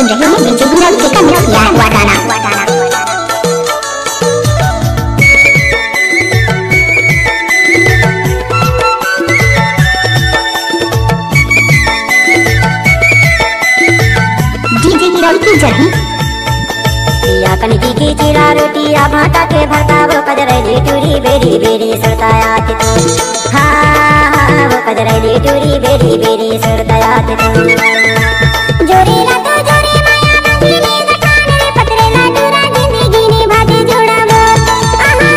सुन रहे हैं डीजे गुलाब के कमरा किया हुआ गाना। डीजे गुलाब की जड़ी या कनकी की चिरा रोटिया भाटा के भरता वो कजरैली टूरी बेरी बेरी सुरताया के तो हाँ वो कजरैली टूरी बेरी बेरी सुरताया के तो जोरी ला तो जोरी माया मंगली गठान रे पतरे ला टूरा जिंदगी ने भागे जोड़ा मोर आहा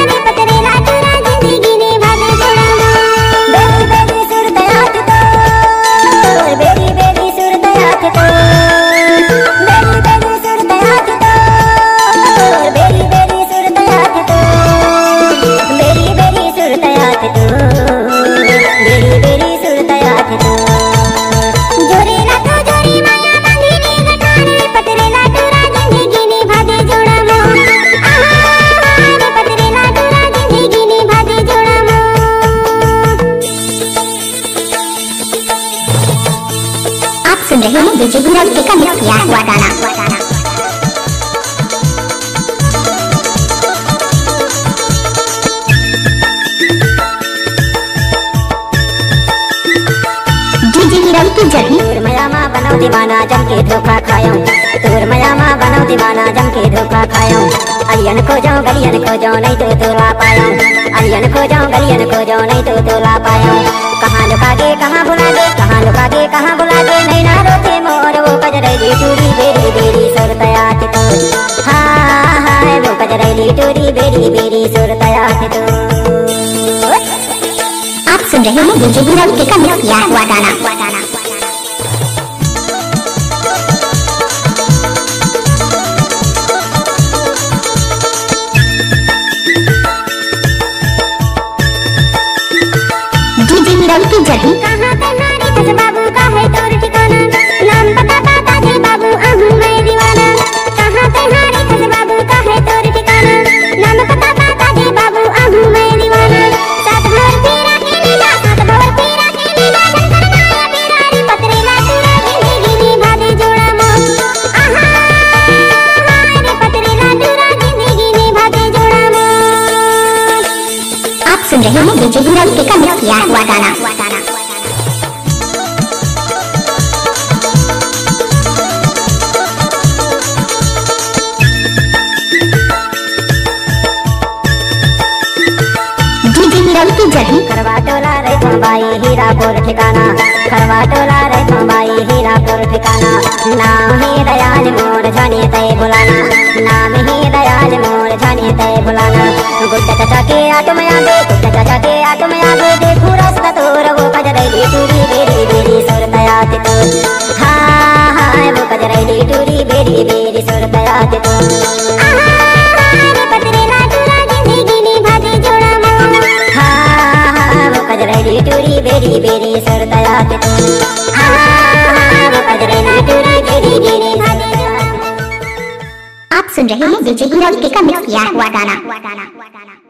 रे पतरे ला टूरा जिंदगी ने भागे जोड़ा मोर बेरी बेरी सुरताया के तो बेरी बेरी सुरताया के तो सुन रहे हैं डीजे गुलाब के कमरा किया हुआ गाना। डीजे गुलाब की जड़ी तोर माया माँ बनाओ दीवाना जम के धोखा खायो तोर माया माँ बनाओ दीवाना जम के धोखा खायो अलियन खो जाऊं गलियन खो जाऊं नहीं तो तोला पायो अलियन खो जाऊं गलियन खो जाऊं नहीं तो तोला पायो कहाँ लुकागे कहाँ बुलागे कहाँ लुकागे कहाँ बुलागे नहीं ना रोते मोर वो कजरैली टूरी बेरी बेरी सुरताया के तो हाँ हाँ वो कजरैली टूरी बेरी बेरी सुरताया के तो आप सुन रहे हैं डीजे गुलाब के कमरा किया हुआ गाना। डीजे गुलाब की जड़ी कहाँ तुम्हारी कस बाबू का है तोर ठिकाना नाम पता बता दे बाबू आहूं मैं दीवाना कहाँ तुम्हारी कस बाबू का है तोर ठिकाना नाम पता बता दे बाबू आहूं मैं दीवाना सात भोर पीरा के लीला सात भोर पीरा के लीला शंकर माया बिरारी पतरे ला टूरा जिंदगी ने भागे जोड़ा मोर आहा रे पतरे ला टूरा जिंदगी ने भागे जोड़ा मोर। आप सुन रहे हैं डीजे गुलाब के कमरा किया हुआ गाना। की जड़ी खरवा टोला रे बम्बाई हीरापुर ठिकाना खरवा टोला रे बम्बाई हीरापुर ठिकाना नाम ही दयाल मोर जाने तय बुलाना नाम ही दयाल मोर जाने तय बुलाना गुड्डा चाचा के आटो में आगे गुड्डा चाचा के आटो में आगे देखू रास्ता तोर वो कजरैली टूरी बेरी बेरी सुरताया के तो हाँ हाँ वो कजरैली टूरी बेरी बेरी सुरताया के तो टूरी बेरी बेरी सुरताया के तो वो कजरैली टूरी बेरी बेरी भागे जोड़ा। आप सुन रहे हैं डीजे गुलाब के कमरा किया हुआ गाना।